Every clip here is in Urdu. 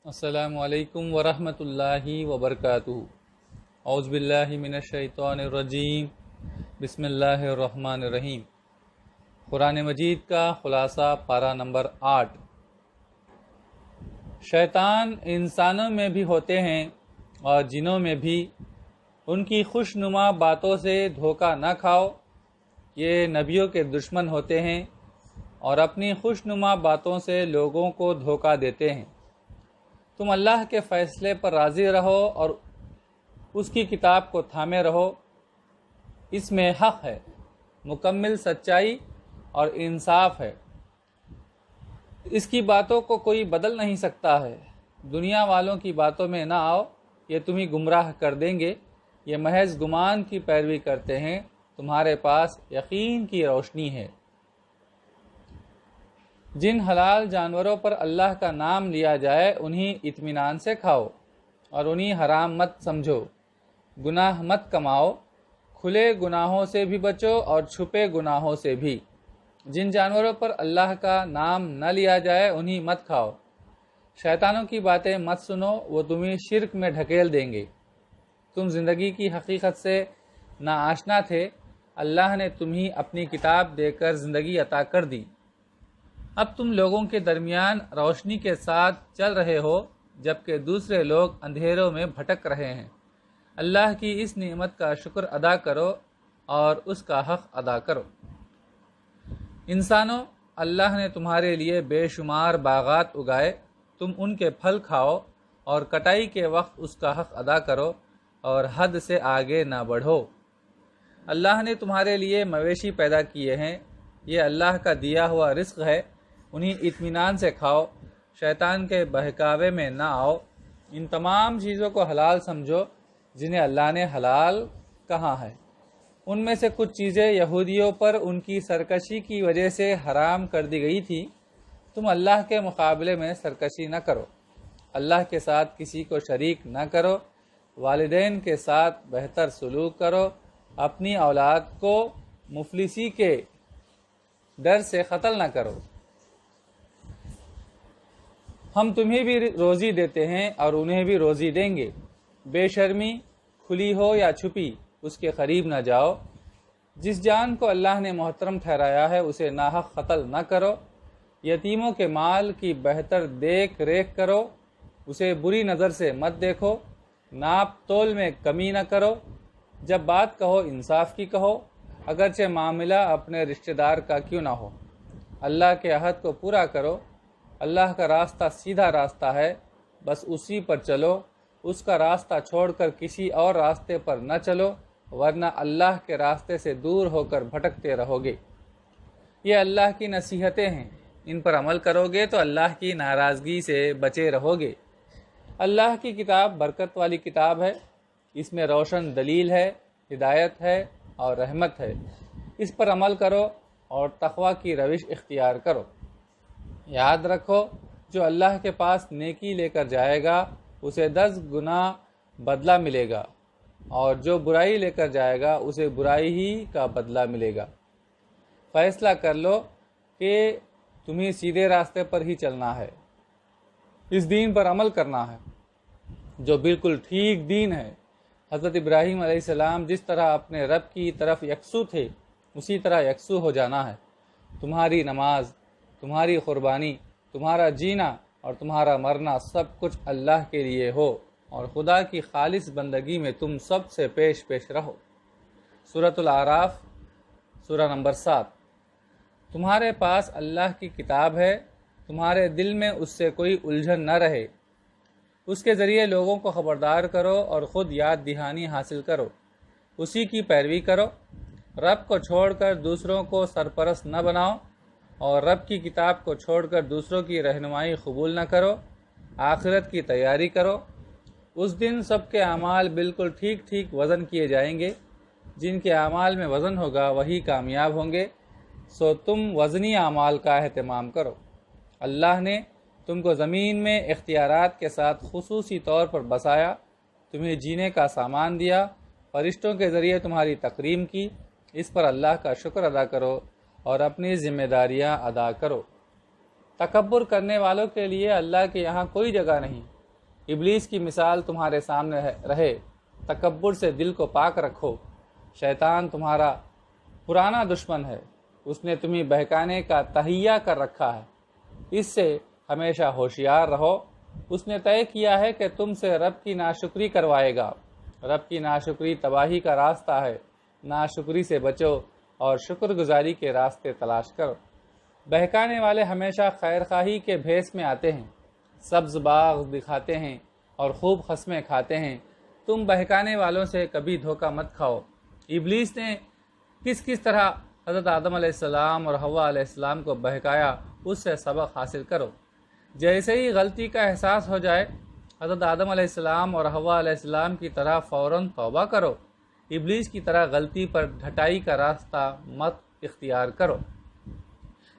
السلام علیکم ورحمۃ اللہ وبرکاتہ۔ اعوذ باللہ من الشیطان الرجیم، بسم اللہ الرحمن الرحیم۔ قرآن مجید کا خلاصہ پارہ نمبر 8۔ شیطان انسانوں میں بھی ہوتے ہیں اور جنوں میں بھی، ان کی خوش نما باتوں سے دھوکہ نہ کھاؤ، یہ نبیوں کے دشمن ہوتے ہیں اور اپنی خوش نما باتوں سے لوگوں کو دھوکہ دیتے ہیں۔ تم اللہ کے فیصلے پر راضی رہو اور اس کی کتاب کو تھامے رہو، اس میں حق ہے، مکمل سچائی اور انصاف ہے۔ اس کی باتوں کو کوئی بدل نہیں سکتا ہے۔ دنیا والوں کی باتوں میں نہ آؤ، یہ تمہیں گمراہ کر دیں گے۔ یہ محض گمان کی پیروی کرتے ہیں، تمہارے پاس یقین کی روشنی ہے۔ جن حلال جانوروں پر اللہ کا نام لیا جائے انہیں اطمینان سے کھاؤ اور انہیں حرام مت سمجھو۔ گناہ مت کماؤ، کھلے گناہوں سے بھی بچو اور چھپے گناہوں سے بھی۔ جن جانوروں پر اللہ کا نام نہ لیا جائے انہیں مت کھاؤ۔ شیطانوں کی باتیں مت سنو، وہ تمہیں شرک میں ڈھکیل دیں گے۔ تم زندگی کی حقیقت سے ناآشنا تھے، اللہ نے تمہیں اپنی کتاب دے کر زندگی عطا کر دی۔ اب تم لوگوں کے درمیان روشنی کے ساتھ چل رہے ہو، جبکہ دوسرے لوگ اندھیروں میں بھٹک رہے ہیں۔ اللہ کی اس نعمت کا شکر ادا کرو اور اس کا حق ادا کرو۔ انسانوں، اللہ نے تمہارے لیے بے شمار باغات اگائے، تم ان کے پھل کھاؤ اور کٹائی کے وقت اس کا حق ادا کرو اور حد سے آگے نہ بڑھو۔ اللہ نے تمہارے لیے مویشی پیدا کیے ہیں، یہ اللہ کا دیا ہوا رزق ہے، انہیں اطمینان سے کھاؤ، شیطان کے بہکاوے میں نہ آؤ۔ ان تمام چیزوں کو حلال سمجھو جنہیں اللہ نے حلال کہا ہے۔ ان میں سے کچھ چیزیں یہودیوں پر ان کی سرکشی کی وجہ سے حرام کر دی گئی تھی۔ تم اللہ کے مقابلے میں سرکشی نہ کرو، اللہ کے ساتھ کسی کو شریک نہ کرو، والدین کے ساتھ بہتر سلوک کرو، اپنی اولاد کو مفلسی کے ڈر سے قتل نہ کرو۔ ہم تمہیں بھی روزی دیتے ہیں اور انہیں بھی روزی دیں گے۔ بے شرمی کھلی ہو یا چھپی اس کے قریب نہ جاؤ۔ جس جان کو اللہ نے محترم ٹھہرایا ہے اسے ناحق قتل نہ کرو۔ یتیموں کے مال کی بہتر دیکھ ریکھ کرو، اسے بری نظر سے مت دیکھو۔ ناپ تول میں کمی نہ کرو۔ جب بات کہو انصاف کی کہو، اگرچہ معاملہ اپنے رشتہ دار کا کیوں نہ ہو۔ اللہ کے عہد کو پورا کرو۔ اللہ کا راستہ سیدھا راستہ ہے، بس اسی پر چلو، اس کا راستہ چھوڑ کر کسی اور راستے پر نہ چلو، ورنہ اللہ کے راستے سے دور ہو کر بھٹکتے رہو گے۔ یہ اللہ کی نصیحتیں ہیں، ان پر عمل کرو گے تو اللہ کی ناراضگی سے بچے رہو گے۔ اللہ کی کتاب برکت والی کتاب ہے، اس میں روشن دلیل ہے، ہدایت ہے اور رحمت ہے۔ اس پر عمل کرو اور تقوی کی روش اختیار کرو۔ یاد رکھو، جو اللہ کے پاس نیکی لے کر جائے گا اسے 10 گنا بدلہ ملے گا، اور جو برائی لے کر جائے گا اسے برائی ہی کا بدلہ ملے گا۔ فیصلہ کر لو کہ تمہیں سیدھے راستے پر ہی چلنا ہے، اس دین پر عمل کرنا ہے جو بالکل ٹھیک دین ہے۔ حضرت ابراہیم علیہ السلام جس طرح اپنے رب کی طرف یکسو تھے، اسی طرح یکسو ہو جانا ہے۔ تمہاری نماز، تمہاری قربانی، تمہارا جینا اور تمہارا مرنا سب کچھ اللہ کے لیے ہو، اور خدا کی خالص بندگی میں تم سب سے پیش رہو۔ سورۃ الاعراف، سورہ نمبر 7۔ تمہارے پاس اللہ کی کتاب ہے، تمہارے دل میں اس سے کوئی الجھن نہ رہے۔ اس کے ذریعے لوگوں کو خبردار کرو اور خود یاد دہانی حاصل کرو، اسی کی پیروی کرو۔ رب کو چھوڑ کر دوسروں کو سرپرست نہ بناؤ، اور رب کی کتاب کو چھوڑ کر دوسروں کی رہنمائی قبول نہ کرو۔ آخرت کی تیاری کرو، اس دن سب کے اعمال بالکل ٹھیک ٹھیک وزن کیے جائیں گے۔ جن کے اعمال میں وزن ہوگا وہی کامیاب ہوں گے، سو تم وزنی اعمال کا اہتمام کرو۔ اللہ نے تم کو زمین میں اختیارات کے ساتھ خصوصی طور پر بسایا، تمہیں جینے کا سامان دیا، فرشتوں کے ذریعے تمہاری تکریم کی، اس پر اللہ کا شکر ادا کرو اور اپنی ذمہ داریاں ادا کرو۔ تکبر کرنے والوں کے لیے اللہ کے یہاں کوئی جگہ نہیں۔ ابلیس کی مثال تمہارے سامنے رہے، تکبر سے دل کو پاک رکھو۔ شیطان تمہارا پرانا دشمن ہے، اس نے تمہیں بہکانے کا تہیہ کر رکھا ہے، اس سے ہمیشہ ہوشیار رہو۔ اس نے طے کیا ہے کہ تم سے رب کی ناشکری کروائے گا۔ رب کی ناشکری تباہی کا راستہ ہے، ناشکری سے بچو اور شکر گزاری کے راستے تلاش کرو۔ بہکانے والے ہمیشہ خیر خواہی کے بھیس میں آتے ہیں، سبز باغ دکھاتے ہیں اور خوب قسمیں کھاتے ہیں۔ تم بہکانے والوں سے کبھی دھوکہ مت کھاؤ۔ ابلیس نے کس طرح حضرت آدم علیہ السلام اور حوا علیہ السلام کو بہکایا، اس سے سبق حاصل کرو۔ جیسے ہی غلطی کا احساس ہو جائے، حضرت آدم علیہ السلام اور حوا علیہ السلام کی طرح فوراً توبہ کرو۔ ابلیس کی طرح غلطی پر ڈھٹائی کا راستہ مت اختیار کرو۔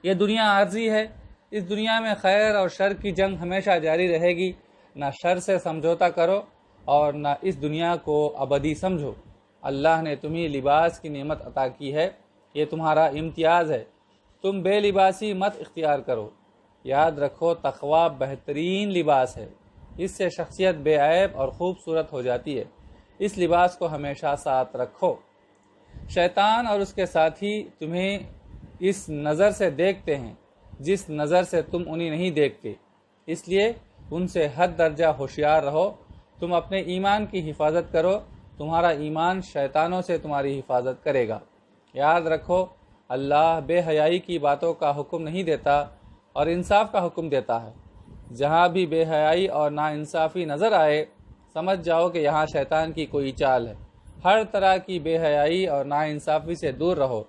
یہ دنیا عارضی ہے، اس دنیا میں خیر اور شر کی جنگ ہمیشہ جاری رہے گی۔ نہ شر سے سمجھوتا کرو اور نہ اس دنیا کو ابدی سمجھو۔ اللہ نے تمہیں لباس کی نعمت عطا کی ہے، یہ تمہارا امتیاز ہے، تم بے لباسی مت اختیار کرو۔ یاد رکھو تقوی بہترین لباس ہے، اس سے شخصیت بے عیب اور خوبصورت ہو جاتی ہے۔ اس لباس کو ہمیشہ ساتھ رکھو۔ شیطان اور اس کے ساتھی تمہیں اس نظر سے دیکھتے ہیں جس نظر سے تم انہیں نہیں دیکھتے، اس لیے ان سے حد درجہ ہوشیار رہو۔ تم اپنے ایمان کی حفاظت کرو، تمہارا ایمان شیطانوں سے تمہاری حفاظت کرے گا۔ یاد رکھو اللہ بے حیائی کی باتوں کا حکم نہیں دیتا اور انصاف کا حکم دیتا ہے۔ جہاں بھی بے حیائی اور ناانصافی نظر آئے، سمجھ جاؤ کہ یہاں شیطان کی کوئی چال ہے۔ ہر طرح کی بے حیائی اور ناانصافی سے دور رہو،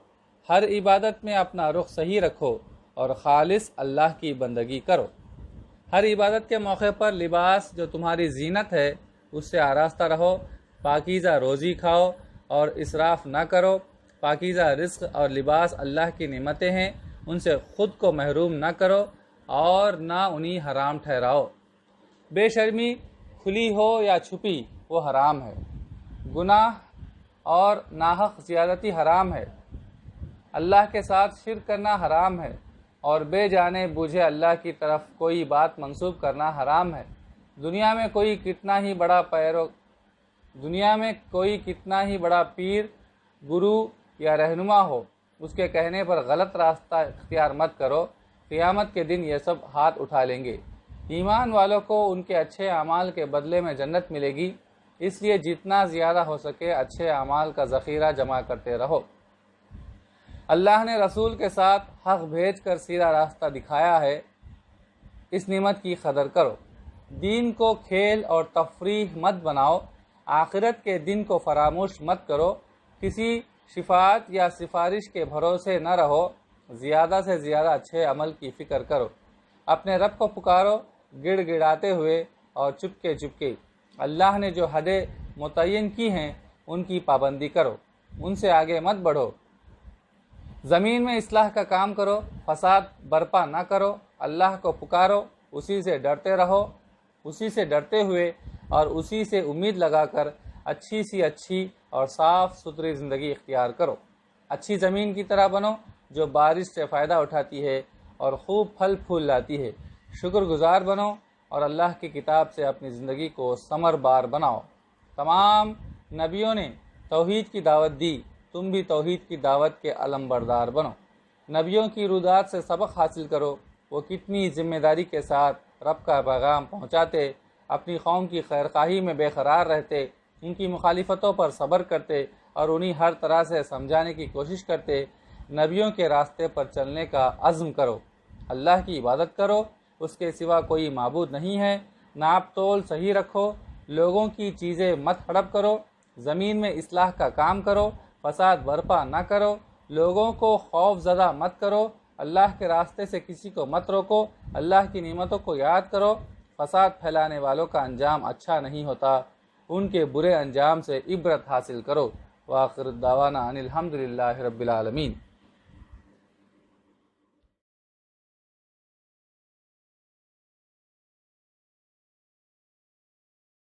ہر عبادت میں اپنا رخ صحیح رکھو اور خالص اللہ کی بندگی کرو۔ ہر عبادت کے موقع پر لباس جو تمہاری زینت ہے اس سے آراستہ رہو، پاکیزہ روزی کھاؤ اور اسراف نہ کرو۔ پاکیزہ رزق اور لباس اللہ کی نعمتیں ہیں، ان سے خود کو محروم نہ کرو اور نہ انہیں حرام ٹھہراؤ۔ بے شرمی کھلی ہو یا چھپی وہ حرام ہے، گناہ اور ناحق زیادتی حرام ہے، اللہ کے ساتھ شرک کرنا حرام ہے اور بے جانے بوجھے اللہ کی طرف کوئی بات منسوب کرنا حرام ہے۔ دنیا میں کوئی کتنا ہی بڑا پیر، گرو یا رہنما ہو، اس کے کہنے پر غلط راستہ اختیار مت کرو، قیامت کے دن یہ سب ہاتھ اٹھا لیں گے۔ ایمان والوں کو ان کے اچھے اعمال کے بدلے میں جنت ملے گی، اس لیے جتنا زیادہ ہو سکے اچھے اعمال کا ذخیرہ جمع کرتے رہو۔ اللہ نے رسول کے ساتھ حق بھیج کر سیدھا راستہ دکھایا ہے، اس نعمت کی قدر کرو۔ دین کو کھیل اور تفریح مت بناؤ، آخرت کے دن کو فراموش مت کرو، کسی شفاعت یا سفارش کے بھروسے نہ رہو، زیادہ سے زیادہ اچھے عمل کی فکر کرو۔ اپنے رب کو پکارو گڑ گڑاتے ہوئے اور چپکے چپکے۔ اللہ نے جو حدیں متعین کی ہیں ان کی پابندی کرو، ان سے آگے مت بڑھو۔ زمین میں اصلاح کا کام کرو، فساد برپا نہ کرو، اللہ کو پکارو، اسی سے ڈرتے رہو، اسی سے ڈرتے ہوئے اور اسی سے امید لگا کر اچھی اور صاف ستھری زندگی اختیار کرو۔ اچھی زمین کی طرح بنو جو بارش سے فائدہ اٹھاتی ہے اور خوب پھل پھول لاتی ہے۔ شکر گزار بنو اور اللہ کی کتاب سے اپنی زندگی کو ثمر بار بناؤ۔ تمام نبیوں نے توحید کی دعوت دی، تم بھی توحید کی دعوت کے علم بردار بنو۔ نبیوں کی رودات سے سبق حاصل کرو، وہ کتنی ذمہ داری کے ساتھ رب کا پیغام پہنچاتے، اپنی قوم کی خیرخواہی میں بے قرار رہتے، ان کی مخالفتوں پر صبر کرتے اور انہیں ہر طرح سے سمجھانے کی کوشش کرتے۔ نبیوں کے راستے پر چلنے کا عزم کرو، اللہ کی عبادت کرو، اس کے سوا کوئی معبود نہیں ہے۔ ناپ تول صحیح رکھو، لوگوں کی چیزیں مت ہڑپ کرو، زمین میں اصلاح کا کام کرو، فساد برپا نہ کرو، لوگوں کو خوف زدہ مت کرو، اللہ کے راستے سے کسی کو مت روکو، اللہ کی نعمتوں کو یاد کرو۔ فساد پھیلانے والوں کا انجام اچھا نہیں ہوتا، ان کے برے انجام سے عبرت حاصل کرو۔ وآخر دعوانا ان الحمدللہ رب العالمین۔